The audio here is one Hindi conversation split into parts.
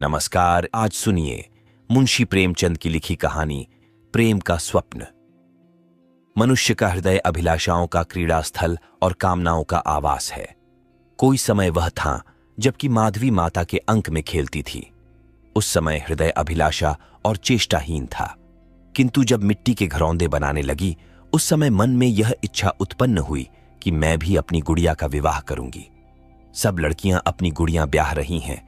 नमस्कार। आज सुनिए मुंशी प्रेमचंद की लिखी कहानी प्रेम का स्वप्न। मनुष्य का हृदय अभिलाषाओं का क्रीड़ा स्थल और कामनाओं का आवास है। कोई समय वह था जबकि माधवी माता के अंक में खेलती थी। उस समय हृदय अभिलाषा और चेष्टाहीन था, किंतु जब मिट्टी के घरौंदे बनाने लगी उस समय मन में यह इच्छा उत्पन्न हुई कि मैं भी अपनी गुड़िया का विवाह करूंगी। सब लड़कियां अपनी गुड़ियां ब्याह रही हैं,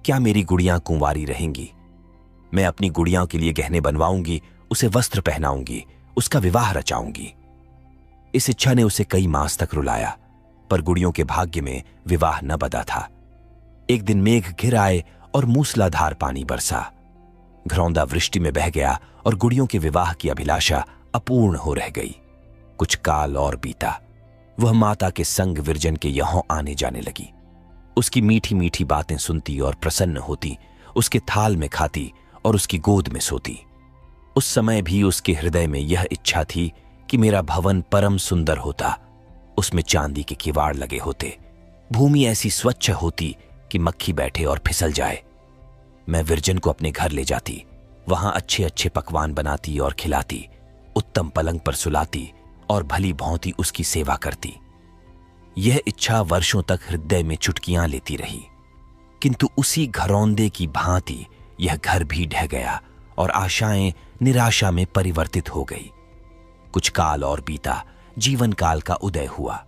क्या मेरी गुड़ियां कुंवारी रहेंगी? मैं अपनी गुड़ियां के लिए गहने बनवाऊंगी, उसे वस्त्र पहनाऊंगी, उसका विवाह रचाऊंगी। इस इच्छा ने उसे कई मास तक रुलाया, पर गुड़ियों के भाग्य में विवाह न बदा था। एक दिन मेघ घिर आए और मूसलाधार पानी बरसा। घरौंदा वृष्टि में बह गया और गुड़ियों के विवाह की अभिलाषा अपूर्ण हो रह गई। कुछ काल और बीता। वह माता के संग विरजन के यहों आने जाने लगी। उसकी मीठी मीठी बातें सुनती और प्रसन्न होती, उसके थाल में खाती और उसकी गोद में सोती। उस समय भी उसके हृदय में यह इच्छा थी कि मेरा भवन परम सुंदर होता, उसमें चांदी के किवाड़ लगे होते, भूमि ऐसी स्वच्छ होती कि मक्खी बैठे और फिसल जाए। मैं विरजन को अपने घर ले जाती, वहां अच्छे अच्छे पकवान बनाती और खिलाती, उत्तम पलंग पर सुलाती और भली भौंती उसकी सेवा करती। यह इच्छा वर्षों तक हृदय में चुटकियां लेती रही, किंतु उसी घरौंदे की भांति यह घर भी ढह गया और आशाएं निराशा में परिवर्तित हो गई। कुछ काल और बीता, जीवन काल का उदय हुआ।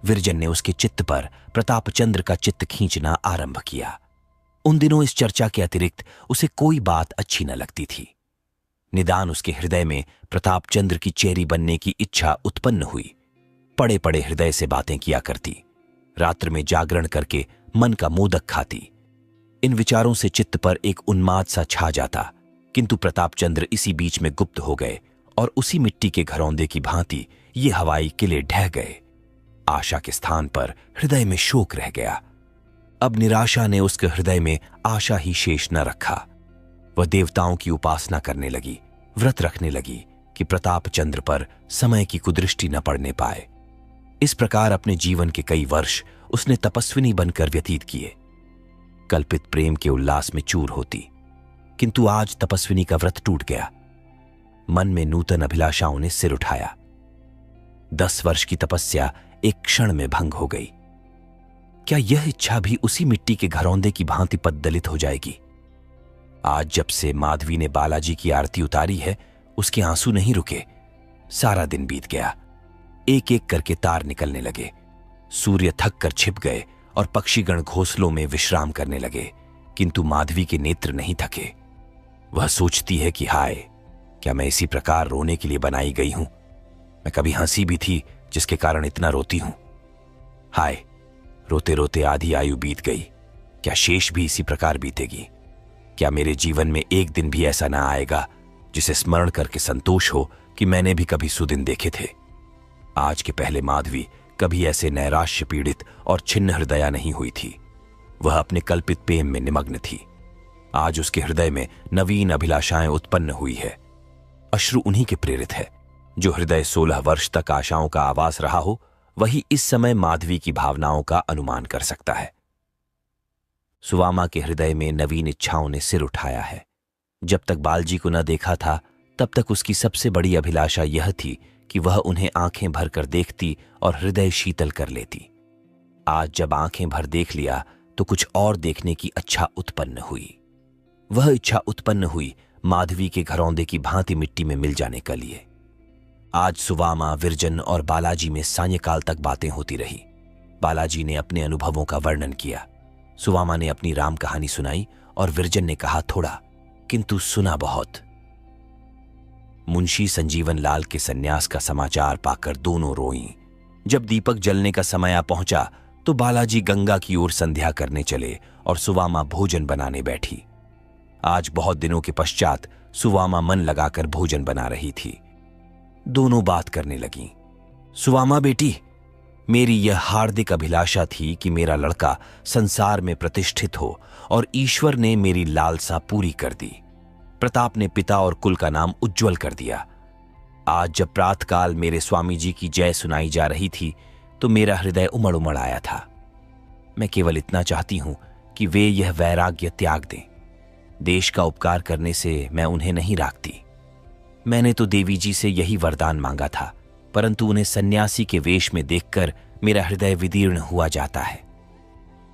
विरजन ने उसके चित्त पर प्रतापचंद्र का चित्त खींचना आरंभ किया। उन दिनों इस चर्चा के अतिरिक्त उसे कोई बात अच्छी न लगती थी। निदान उसके हृदय में प्रतापचंद्र की चेरी बनने की इच्छा उत्पन्न हुई। पड़े पड़े हृदय से बातें किया करती, रात्र में जागरण करके मन का मोदक खाती। इन विचारों से चित्त पर एक उन्माद सा छा जाता, किंतु प्रतापचंद्र इसी बीच में गुप्त हो गए और उसी मिट्टी के घरौंदे की भांति ये हवाई किले ढह गए। आशा के स्थान पर हृदय में शोक रह गया। अब निराशा ने उसके हृदय में आशा ही शेष न रखा। वह देवताओं की उपासना करने लगी, व्रत रखने लगी कि प्रतापचंद्र पर समय की कुदृष्टि न पड़ने पाए। इस प्रकार अपने जीवन के कई वर्ष उसने तपस्विनी बनकर व्यतीत किए। कल्पित प्रेम के उल्लास में चूर होती, किंतु आज तपस्विनी का व्रत टूट गया। मन में नूतन अभिलाषाओं ने सिर उठाया। 10 वर्ष की तपस्या एक क्षण में भंग हो गई। क्या यह इच्छा भी उसी मिट्टी के घरौंदे की भांति पद्दलित हो जाएगी? आज जब से माधवी ने बालाजी की आरती उतारी है, उसके आंसू नहीं रुके। सारा दिन बीत गया, एक एक करके तार निकलने लगे। सूर्य थक कर छिप गए और पक्षीगण घोंसलों में विश्राम करने लगे, किंतु माधवी के नेत्र नहीं थके। वह सोचती है कि हाय, क्या मैं इसी प्रकार रोने के लिए बनाई गई हूं? मैं कभी हंसी भी थी जिसके कारण इतना रोती हूं। हाय, रोते रोते आधी आयु बीत गई, क्या शेष भी इसी प्रकार बीतेगी? क्या मेरे जीवन में एक दिन भी ऐसा ना आएगा जिसे स्मरण करके संतोष हो कि मैंने भी कभी सुदिन देखे थे? आज के पहले माधवी कभी ऐसे नैराश्य पीड़ित और छिन्न हृदया नहीं हुई थी। वह अपने कल्पित प्रेम में निमग्न थी। आज उसके हृदय में नवीन अभिलाषाएं उत्पन्न हुई है। अश्रु उन्हीं के प्रेरित है। जो हृदय 16 वर्ष तक आशाओं का आवास रहा हो, वही इस समय माधवी की भावनाओं का अनुमान कर सकता है। सुवामा के हृदय में नवीन इच्छाओं ने सिर उठाया है। जब तक बालजी को न देखा था, तब तक उसकी सबसे बड़ी अभिलाषा यह थी कि वह उन्हें आंखें भर कर देखती और हृदय शीतल कर लेती। आज जब आंखें भर देख लिया तो कुछ और देखने की इच्छा उत्पन्न हुई। वह इच्छा उत्पन्न हुई माधवी के घरौंदे की भांति मिट्टी में मिल जाने के लिए। आज सुवामा, विरजन और बालाजी में सायंकाल तक बातें होती रही। बालाजी ने अपने अनुभवों का वर्णन किया, सुवामा ने अपनी राम कहानी सुनाई और विरजन ने कहा थोड़ा, किंतु सुना बहुत। मुंशी संजीवन लाल के सन्यास का समाचार पाकर दोनों रोईं। जब दीपक जलने का समय आ पहुंचा तो बालाजी गंगा की ओर संध्या करने चले और सुवामा भोजन बनाने बैठी। आज बहुत दिनों के पश्चात सुवामा मन लगाकर भोजन बना रही थी। दोनों बात करने लगीं। सुवामा बेटी, मेरी यह हार्दिक अभिलाषा थी कि मेरा लड़का संसार में प्रतिष्ठित हो और ईश्वर ने मेरी लालसा पूरी कर दी। प्रताप ने पिता और कुल का नाम उज्जवल कर दिया। आज जब प्रातःकाल मेरे स्वामी जी की जय सुनाई जा रही थी तो मेरा हृदय उमड़ उमड़ आया था। मैं केवल इतना चाहती हूं कि वे यह वैराग्य त्याग दें, देश का उपकार करने से मैं उन्हें नहीं राखती। मैंने तो देवी जी से यही वरदान मांगा था, परंतु उन्हें सन्यासी के वेश में देखकर मेरा हृदय विदीर्ण हुआ जाता है।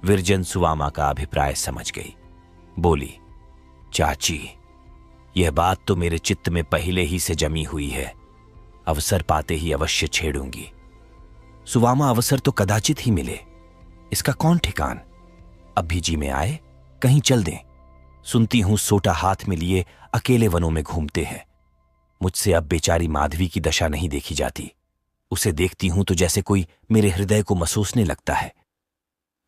विरजन सुवामा का अभिप्राय समझ गई। बोली, चाची, यह बात तो मेरे चित्त में पहले ही से जमी हुई है। अवसर पाते ही अवश्य छेड़ूंगी। सुवामा, अवसर तो कदाचित ही मिले, इसका कौन ठिकान। अभी जी में आए, कहीं चल दें। सुनती हूं सोटा हाथ में लिए अकेले वनों में घूमते हैं। मुझसे अब बेचारी माधवी की दशा नहीं देखी जाती। उसे देखती हूं तो जैसे कोई मेरे हृदय को मसोसने लगता है।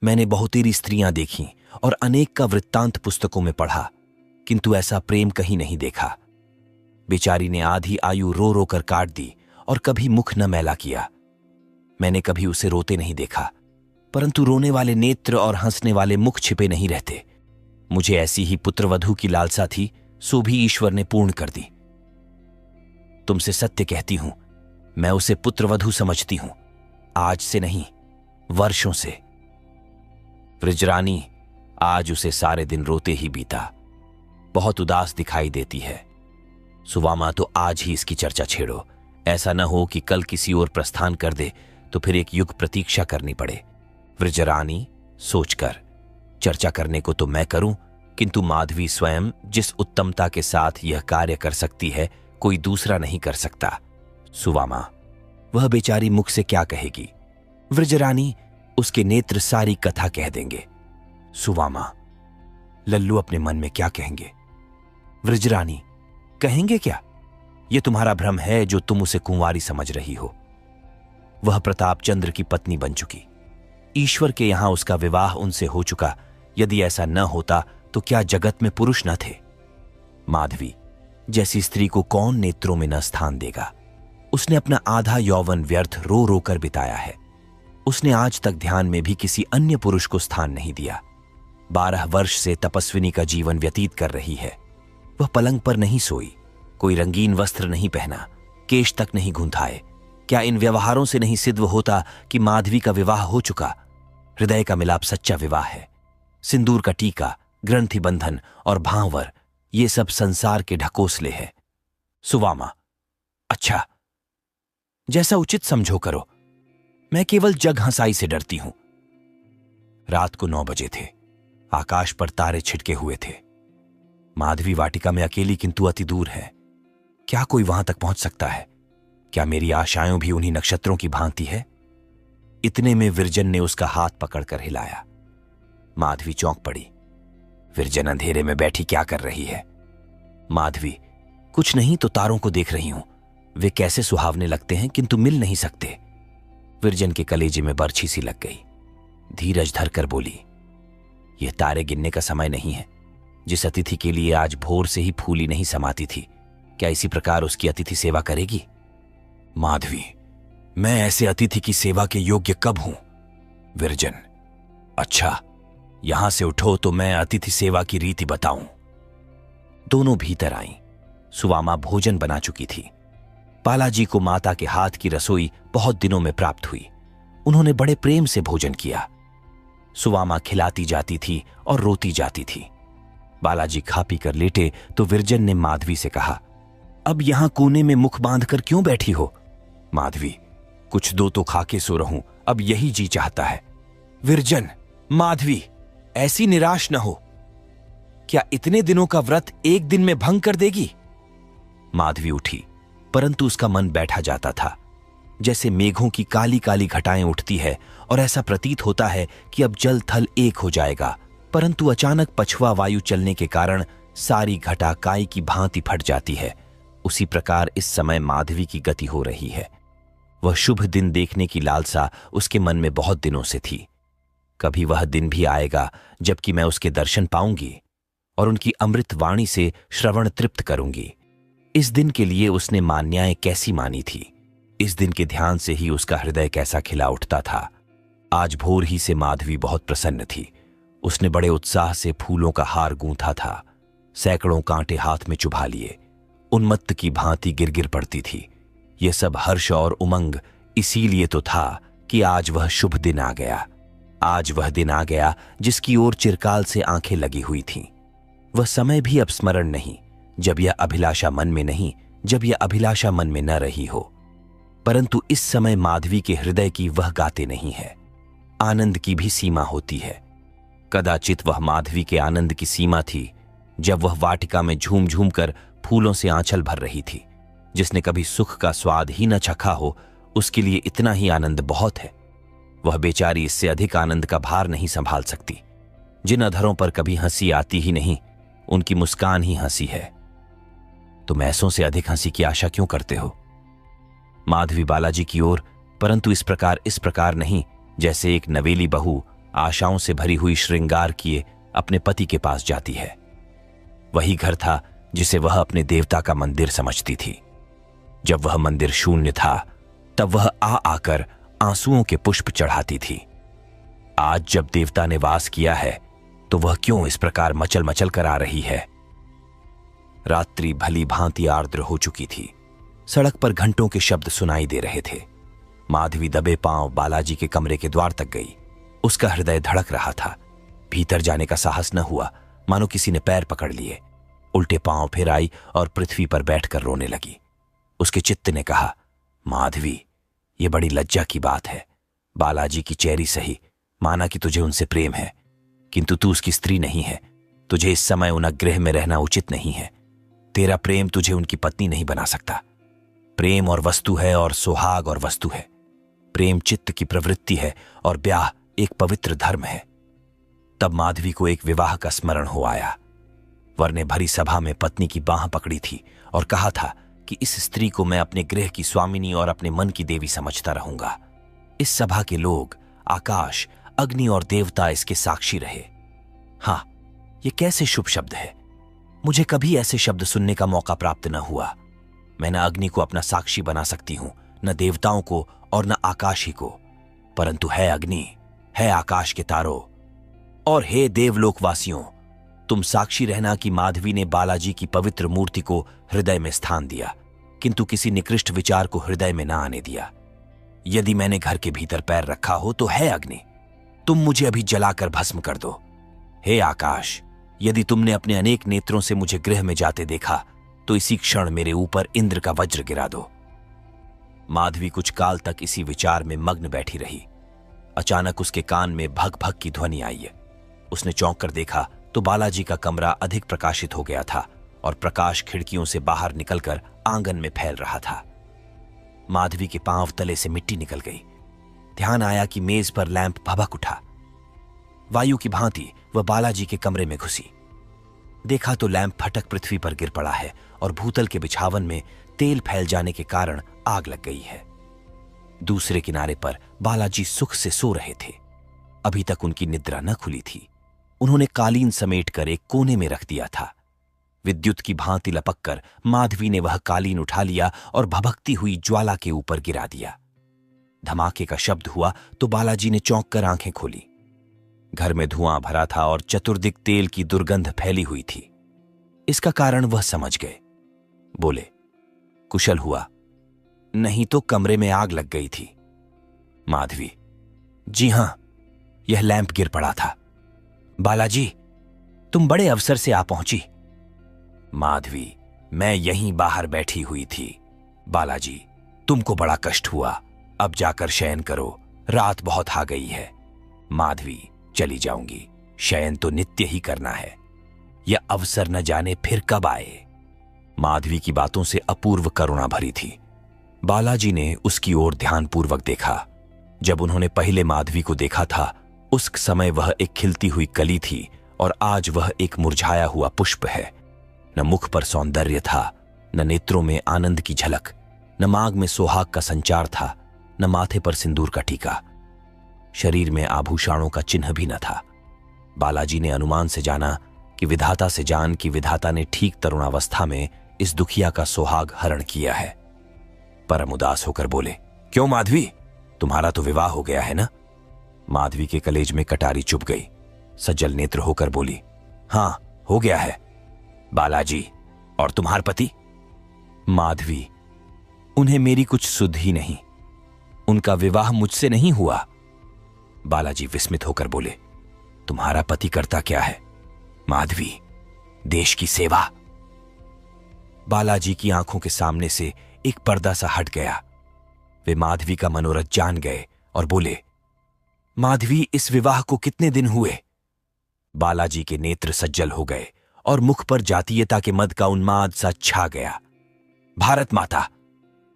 मैंने बहुतेरी स्त्रियां देखीं और अनेक का वृत्तांत पुस्तकों में पढ़ा, किंतु ऐसा प्रेम कहीं नहीं देखा। बेचारी ने आधी आयु रो रो कर काट दी और कभी मुख न मैला किया। मैंने कभी उसे रोते नहीं देखा, परंतु रोने वाले नेत्र और हंसने वाले मुख छिपे नहीं रहते। मुझे ऐसी ही पुत्रवधू की लालसा थी, सो भी ईश्वर ने पूर्ण कर दी। तुमसे सत्य कहती हूं, मैं उसे पुत्रवधू समझती हूं, आज से नहीं, वर्षों से। व्रजरानी आज उसे सारे दिन रोते ही बीता। बहुत उदास दिखाई देती है। सुवामा, तो आज ही इसकी चर्चा छेड़ो। ऐसा न हो कि कल किसी और प्रस्थान कर दे तो फिर एक युग प्रतीक्षा करनी पड़े। व्रजरानी, सोचकर चर्चा करने को तो मैं करूं, किंतु माधवी स्वयं जिस उत्तमता के साथ यह कार्य कर सकती है, कोई दूसरा नहीं कर सकता। सुवामा, वह बेचारी मुख से क्या कहेगी। व्रजरानी, उसके नेत्र सारी कथा कह देंगे। सुवामा, लल्लू अपने मन में क्या कहेंगे। व्रजरानी, कहेंगे क्या? यह तुम्हारा भ्रम है जो तुम उसे कुंवारी समझ रही हो। वह प्रताप चंद्र की पत्नी बन चुकी। ईश्वर के यहां उसका विवाह उनसे हो चुका। यदि ऐसा न होता तो क्या जगत में पुरुष न थे। माधवी जैसी स्त्री को कौन नेत्रों में न स्थान देगा। उसने अपना आधा यौवन व्यर्थ रो रो कर बिताया है। उसने आज तक ध्यान में भी किसी अन्य पुरुष को स्थान नहीं दिया। 12 वर्ष से तपस्विनी का जीवन व्यतीत कर रही है। वह पलंग पर नहीं सोई, कोई रंगीन वस्त्र नहीं पहना, केश तक नहीं गूंथाए। क्या इन व्यवहारों से नहीं सिद्ध होता कि माधवी का विवाह हो चुका। हृदय का मिलाप सच्चा विवाह है। सिंदूर का टीका, ग्रंथि बंधन और भांवर, ये सब संसार के ढकोसले हैं। सुवामा, अच्छा, जैसा उचित समझो करो। मैं केवल जग हंसाई से डरती हूं। रात को 9 बजे थे। आकाश पर तारे छिटके हुए थे। माधवी वाटिका में अकेली किंतु अति दूर है। क्या कोई वहां तक पहुंच सकता है? क्या मेरी आशाएं भी उन्हीं नक्षत्रों की भांति है? इतने में विरजन ने उसका हाथ पकड़कर हिलाया। माधवी चौंक पड़ी। विरजन अंधेरे में बैठी क्या कर रही है? माधवी, कुछ नहीं तो तारों को देख रही हूं। वे कैसे सुहावने लगते हैं किंतु मिल नहीं सकते। विरजन के कलेजे में बरछी सी लग गई। धीरज धरकर बोली, यह तारे गिनने का समय नहीं है। जिस अतिथि के लिए आज भोर से ही फूली नहीं समाती थी, क्या इसी प्रकार उसकी अतिथि सेवा करेगी? माधवी, मैं ऐसे अतिथि की सेवा के योग्य कब हूं? विरजन, अच्छा, यहां से उठो तो मैं अतिथि सेवा की रीति बताऊं। दोनों भीतर आईं। सुवामा भोजन बना चुकी थी। बालाजी को माता के हाथ की रसोई बहुत दिनों में प्राप्त हुई। उन्होंने बड़े प्रेम से भोजन किया। सुवामा खिलाती जाती थी और रोती जाती थी। बालाजी खा पी कर लेटे तो विरजन ने माधवी से कहा, अब यहां कोने में मुख बांधकर क्यों बैठी हो? माधवी, कुछ दो तो खा के सो रहूं, अब यही जी चाहता है। विरजन, माधवी, ऐसी निराश न हो। क्या इतने दिनों का व्रत एक दिन में भंग कर देगी? माधवी उठी, परंतु उसका मन बैठा जाता था। जैसे मेघों की काली काली घटाएं उठती है और ऐसा प्रतीत होता है कि अब जल थल एक हो जाएगा, परंतु अचानक पछुआ वायु चलने के कारण सारी घटा काई की भांति फट जाती है। उसी प्रकार इस समय माधवी की गति हो रही है। वह शुभ दिन देखने की लालसा उसके मन में बहुत दिनों से थी। कभी वह दिन भी आएगा जबकि मैं उसके दर्शन पाऊंगी और उनकी अमृत वाणी से श्रवण तृप्त करूंगी। इस दिन के लिए उसने मान्याएं कैसी मानी थी। इस दिन के ध्यान से ही उसका हृदय कैसा खिला उठता था। आज भोर ही से माधवी बहुत प्रसन्न थी। उसने बड़े उत्साह से फूलों का हार गूंथा था। सैकड़ों कांटे हाथ में चुभा लिए, उन्मत्त की भांति गिरगिर पड़ती थी। यह सब हर्ष और उमंग इसीलिए तो था कि आज वह शुभ दिन आ गया। आज वह दिन आ गया जिसकी ओर चिरकाल से आंखें लगी हुई थीं। वह समय भी अब स्मरण नहीं, जब यह अभिलाषा मन में नहीं, जब यह अभिलाषा मन में न रही हो। परंतु इस समय माधवी के हृदय की वह गाते नहीं है। आनंद की भी सीमा होती है। कदाचित वह माधवी के आनंद की सीमा थी जब वह वाटिका में झूम झूम कर फूलों से आंचल भर रही थी। जिसने कभी सुख का स्वाद ही न चखा हो, उसके लिए इतना ही आनंद बहुत है। वह बेचारी इससे अधिक आनंद का भार नहीं संभाल सकती। जिन अधरों पर कभी हंसी आती ही नहीं, उनकी मुस्कान ही हंसी है। तुम ऐसों से अधिक हंसी की आशा क्यों करते हो? माधवी बालाजी की ओर, परंतु इस प्रकार नहीं जैसे एक नवेली बहू आशाओं से भरी हुई श्रृंगार किए अपने पति के पास जाती है। वही घर था जिसे वह अपने देवता का मंदिर समझती थी। जब वह मंदिर शून्य था, तब वह आकर आंसुओं के पुष्प चढ़ाती थी। आज जब देवता ने वास किया है, तो वह क्यों इस प्रकार मचल मचल कर आ रही है? रात्रि भली भांति आर्द्र हो चुकी थी। सड़क पर घंटों के शब्द सुनाई दे रहे थे। माधवी दबे पांव बालाजी के कमरे के द्वार तक गई। उसका हृदय धड़क रहा था। भीतर जाने का साहस न हुआ, मानो किसी ने पैर पकड़ लिए। उल्टे पांव फिर आई और पृथ्वी पर बैठकर रोने लगी। उसके चित्त ने कहा, माधवी, ये बड़ी लज्जा की बात है। बालाजी की चेहरी सही, माना कि तुझे उनसे प्रेम है, किंतु तू उसकी स्त्री नहीं है। तुझे इस समय उन गृह में रहना उचित नहीं है। तेरा प्रेम तुझे उनकी पत्नी नहीं बना सकता। प्रेम और वस्तु है और सुहाग और वस्तु है। प्रेम चित्त की प्रवृत्ति है और ब्याह एक पवित्र धर्म है। तब माधवी को एक विवाह का स्मरण हो आया। वर ने भरी सभा में पत्नी की बाह पकड़ी थी और कहा था कि इस स्त्री को मैं अपने गृह की स्वामिनी और अपने मन की देवी समझता रहूंगा। इस सभा के लोग, आकाश, अग्नि और देवता इसके साक्षी रहे। हां, ये कैसे शुभ शब्द है। मुझे कभी ऐसे शब्द सुनने का मौका प्राप्त न हुआ। मैं न अग्नि को अपना साक्षी बना सकती हूं, न देवताओं को और न आकाश ही को, परंतु है अग्नि, है आकाश के तारों और हे देवलोकवासियों, तुम साक्षी रहना कि माधवी ने बालाजी की पवित्र मूर्ति को हृदय में स्थान दिया, किंतु किसी निकृष्ट विचार को हृदय में न आने दिया। यदि मैंने घर के भीतर पैर रखा हो तो है अग्नि, तुम मुझे अभी जलाकर भस्म कर दो। हे आकाश, यदि तुमने अपने अनेक नेत्रों से मुझे गृह में जाते देखा, तो इसी क्षण मेरे ऊपर इंद्र का वज्र गिरा दो। माधवी कुछ काल तक इसी विचार में मग्न बैठी रही। अचानक उसके कान में भग भग की ध्वनि आई है। उसने चौंक कर देखा तो बालाजी का कमरा अधिक प्रकाशित हो गया था और प्रकाश खिड़कियों से बाहर निकलकर आंगन में फैल रहा था। माधवी के पांव तले से मिट्टी निकल गई। ध्यान आया कि मेज पर लैंप भभक उठा। वायु की भांति वह बालाजी के कमरे में घुसी। देखा तो लैंप फटक पृथ्वी पर गिर पड़ा है और भूतल के बिछावन में तेल फैल जाने के कारण आग लग गई है। दूसरे किनारे पर बालाजी सुख से सो रहे थे। अभी तक उनकी निद्रा न खुली थी। उन्होंने कालीन समेटकर एक कोने में रख दिया था। विद्युत की भांति लपककर माधवी ने वह कालीन उठा लिया और भभकती हुई ज्वाला के ऊपर गिरा दिया। धमाके का शब्द हुआ तो बालाजी ने चौंक कर आंखें खोली। घर में धुआं भरा था और चतुर्दिक तेल की दुर्गंध फैली हुई थी। इसका कारण वह समझ गए। बोले, कुशल हुआ? नहीं तो कमरे में आग लग गई थी। माधवी, जी हां, यह लैंप गिर पड़ा था। बालाजी, तुम बड़े अवसर से आ पहुंची। माधवी, मैं यहीं बाहर बैठी हुई थी। बालाजी, तुमको बड़ा कष्ट हुआ, अब जाकर शयन करो, रात बहुत आ गई है। माधवी, चली जाऊंगी, शयन तो नित्य ही करना है, यह अवसर न जाने फिर कब आए। माधवी की बातों से अपूर्व करुणा भरी थी। बालाजी ने उसकी ओर ध्यानपूर्वक देखा। जब उन्होंने पहले माधवी को देखा था, उस समय वह एक खिलती हुई कली थी और आज वह एक मुरझाया हुआ पुष्प है। न मुख पर सौंदर्य था, न नेत्रों में आनंद की झलक, न मांग में सुहाग का संचार था, न माथे पर सिंदूर का टीका। शरीर में आभूषणों का चिन्ह भी न था। बालाजी ने अनुमान से जाना कि विधाता से जान कि विधाता ने ठीक तरुणावस्था में इस दुखिया का सुहाग हरण किया है। परम उदास होकर बोले, क्यों माधवी, तुम्हारा तो विवाह हो गया है ना? माधवी के कलेज में कटारी चुभ गई। सज्जल नेत्र होकर बोली, हां, हो गया है। बालाजी, और तुम्हार पति? माधवी, उन्हें मेरी कुछ सुध ही नहीं, उनका विवाह मुझसे नहीं हुआ। बालाजी विस्मित होकर बोले, तुम्हारा पति करता क्या है? माधवी, देश की सेवा। बालाजी की आंखों के सामने से एक पर्दा सा हट गया। वे माधवी का मनोरथ जान गए और बोले, माधवी, इस विवाह को कितने दिन हुए? बालाजी के नेत्र सज्जल हो गए और मुख पर जातीयता के मद का उन्माद सा छा गया। भारत माता,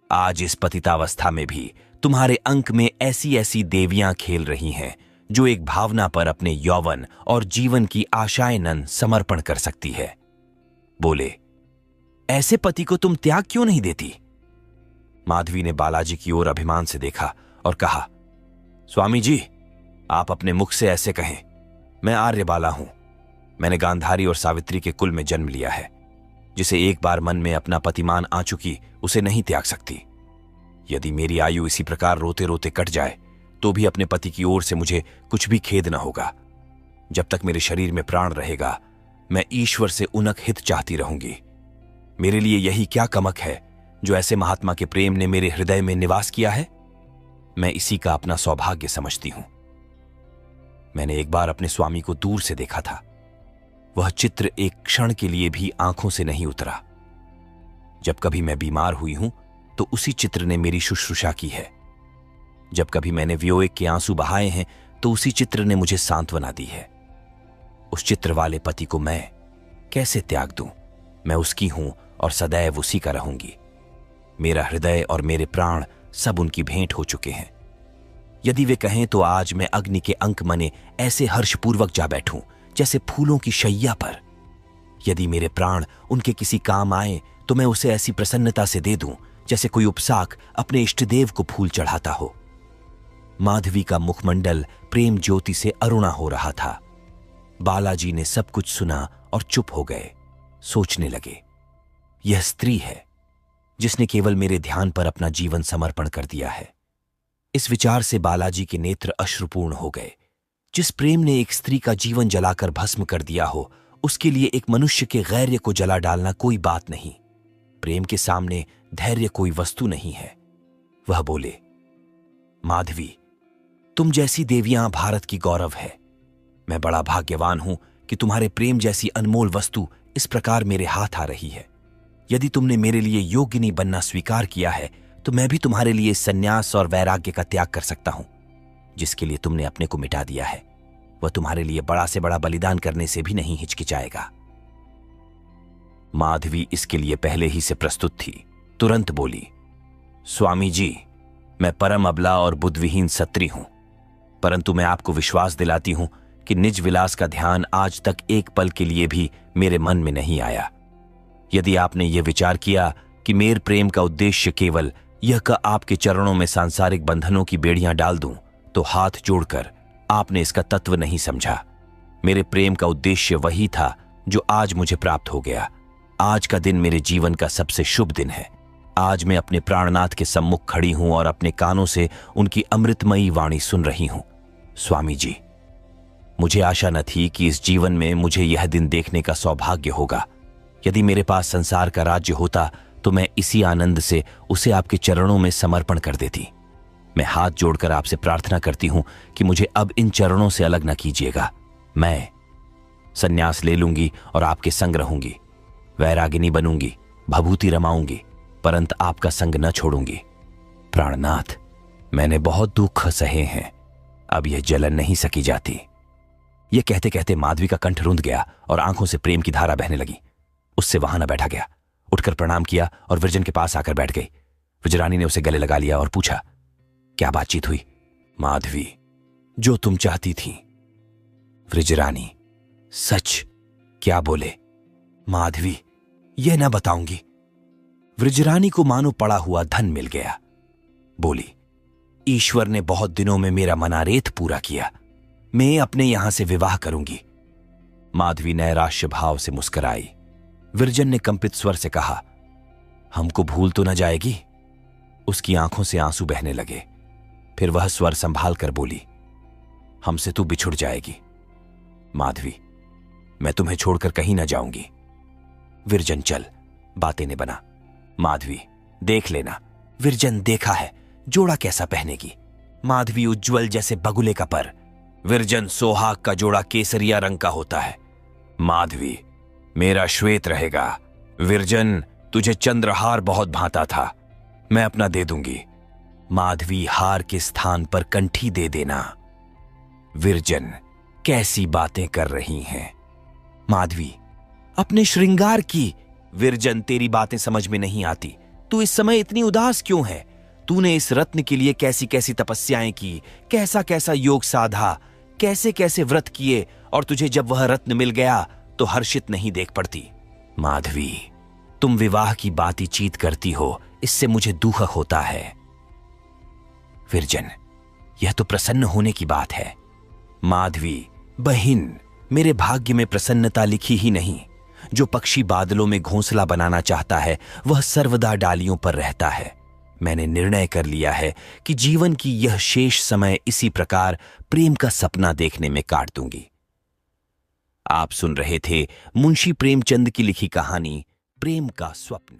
आज इस पतितावस्था में भी तुम्हारे अंक में ऐसी ऐसी देवियां खेल रही हैं जो एक भावना पर अपने यौवन और जीवन की आशाएं नन समर्पण कर सकती है। बोले, ऐसे पति को तुम त्याग क्यों नहीं देती? माधवी ने बालाजी की ओर अभिमान से देखा और कहा, स्वामी जी, आप अपने मुख से ऐसे कहें। मैं आर्यबाला हूं। मैंने गांधारी और सावित्री के कुल में जन्म लिया है। जिसे एक बार मन में अपना पतिमान आ चुकी, उसे नहीं त्याग सकती। यदि मेरी आयु इसी प्रकार रोते रोते कट जाए तो भी अपने पति की ओर से मुझे कुछ भी खेद न होगा। जब तक मेरे शरीर में प्राण रहेगा, मैं ईश्वर से उनक हित चाहती रहूंगी। मेरे लिए यही क्या कमक है जो ऐसे महात्मा के प्रेम ने मेरे हृदय में निवास किया है? मैं इसी का अपना सौभाग्य समझती हूं। मैंने एक बार अपने स्वामी को दूर से देखा था। वह चित्र एक क्षण के लिए भी आंखों से नहीं उतरा। जब कभी मैं बीमार हुई हूं तो उसी चित्र ने मेरी शुश्रूषा की है। जब कभी मैंने वियोग के आंसू बहाए हैं तो उसी चित्र ने मुझे सांत्वना दी है। उस चित्र वाले पति को मैं कैसे त्याग दूं? मैं उसकी हूं और सदैव उसी का रहूंगी। मेरा हृदय और मेरे प्राण सब उनकी भेंट हो चुके हैं। यदि वे कहें तो आज मैं अग्नि के अंक मने ऐसे हर्षपूर्वक जा बैठूं जैसे फूलों की शैया पर। यदि मेरे प्राण उनके किसी काम आए तो मैं उसे ऐसी प्रसन्नता से दे दूं जैसे कोई उपसाक अपने इष्टदेव को फूल चढ़ाता हो। माधवी का मुखमंडल प्रेम ज्योति से अरुणा हो रहा था। बालाजी ने सब कुछ सुना और चुप हो गए। सोचने लगे, यह स्त्री है जिसने केवल मेरे ध्यान पर अपना जीवन समर्पण कर दिया है। इस विचार से बालाजी के नेत्र अश्रुपूर्ण हो गए। जिस प्रेम ने एक स्त्री का जीवन जलाकर भस्म कर दिया हो, उसके लिए एक मनुष्य के गैर्य को जला डालना कोई बात नहीं। प्रेम के सामने धैर्य कोई वस्तु नहीं है। वह बोले, माधवी, तुम जैसी देवियां भारत की गौरव है। मैं बड़ा भाग्यवान हूं कि तुम्हारे प्रेम जैसी अनमोल वस्तु इस प्रकार मेरे हाथ आ रही है। यदि तुमने मेरे लिए योगिनी बनना स्वीकार किया है तो मैं भी तुम्हारे लिए संन्यास और वैराग्य का त्याग कर सकता हूं। जिसके लिए तुमने अपने को मिटा दिया है, वह तुम्हारे लिए बड़ा से बड़ा बलिदान करने से भी नहीं हिचकिचाएगा। माधवी इसके लिए पहले ही से प्रस्तुत थी। तुरंत बोली, स्वामी जी, मैं परम अबला और बुद्धिहीन सत्री हूं, परंतु मैं आपको विश्वास दिलाती हूं कि निज विलास का ध्यान आज तक एक पल के लिए भी मेरे मन में नहीं आया। यदि आपने यह विचार किया कि मेरे प्रेम का उद्देश्य केवल यह का आपके चरणों में सांसारिक बंधनों की बेड़ियां डाल दूं, तो हाथ जोड़कर आपने इसका तत्व नहीं समझा। मेरे प्रेम का उद्देश्य वही था जो आज मुझे प्राप्त हो गया। आज का दिन मेरे जीवन का सबसे शुभ दिन है। आज मैं अपने प्राणनाथ के सम्मुख खड़ी हूं और अपने कानों से उनकी अमृतमयी वाणी सुन रही हूं। स्वामी जी, मुझे आशा न थी कि इस जीवन में मुझे यह दिन देखने का सौभाग्य होगा। यदि मेरे पास संसार का राज्य होता तो मैं इसी आनंद से उसे आपके चरणों में समर्पण कर देती। मैं हाथ जोड़कर आपसे प्रार्थना करती हूं कि मुझे अब इन चरणों से अलग न कीजिएगा। मैं संन्यास ले लूंगी और आपके संग रहूंगी। वैरागिनी बनूंगी, भभूति रमाऊंगी, परंतु आपका संग न छोड़ूंगी। प्राणनाथ, मैंने बहुत दुख सहे हैं, अब यह जलन नहीं सकी जाती। यह कहते कहते माधवी का कंठ रुंध गया और आंखों से प्रेम की धारा बहने लगी। उससे वहां न बैठा गया। उठकर प्रणाम किया और विरजन के पास आकर बैठ गई। विजरानी ने उसे गले लगा लिया और पूछा, क्या बातचीत हुई? माधवी, जो तुम चाहती थी। विजरानी, सच क्या बोले? माधवी, यह न बताऊंगी। विजरानी को मानो पड़ा हुआ धन मिल गया। बोली, ईश्वर ने बहुत दिनों में मेरा मनारेथ पूरा किया। मैं अपने यहां से विवाह करूंगी। माधवी नैराश्य भाव से मुस्कुराई। विरजन ने कंपित स्वर से कहा, हमको भूल तो न जाएगी? उसकी आंखों से आंसू बहने लगे। फिर वह स्वर संभाल कर बोली, हमसे तू बिछुड़ जाएगी। माधवी, मैं तुम्हें छोड़कर कहीं न जाऊंगी। विरजन, चल, बातें ने बना। माधवी, देख लेना। विरजन, देखा है जोड़ा कैसा पहनेगी। माधवी, उज्जवल जैसे बगुले का पर। विरजन, सोहाग का जोड़ा केसरिया रंग का होता है। माधवी, मेरा श्वेत रहेगा। विरजन, तुझे चंद्रहार बहुत भाता था, मैं अपना दे दूंगी। माधवी, हार के स्थान पर कंठी दे देना। विरजन, कैसी बातें कर रही हैं? माधवी, अपने श्रृंगार की। विरजन, तेरी बातें समझ में नहीं आती। तू इस समय इतनी उदास क्यों है? तूने इस रत्न के लिए कैसी कैसी तपस्याएं की, कैसा कैसा योग साधा, कैसे कैसे व्रत किए, और तुझे जब वह रत्न मिल गया तो हर्षित नहीं देख पड़ती। माधवी, तुम विवाह की बातें चीत करती हो, इससे मुझे दुख होता है। विरजन, यह तो प्रसन्न होने की बात है। माधवी, बहिन, मेरे भाग्य में प्रसन्नता लिखी ही नहीं। जो पक्षी बादलों में घोंसला बनाना चाहता है वह सर्वदा डालियों पर रहता है। मैंने निर्णय कर लिया है कि जीवन की यह शेष समय इसी प्रकार प्रेम का सपना देखने में काट दूंगी। आप सुन रहे थे मुंशी प्रेमचंद की लिखी कहानी प्रेम का स्वप्न।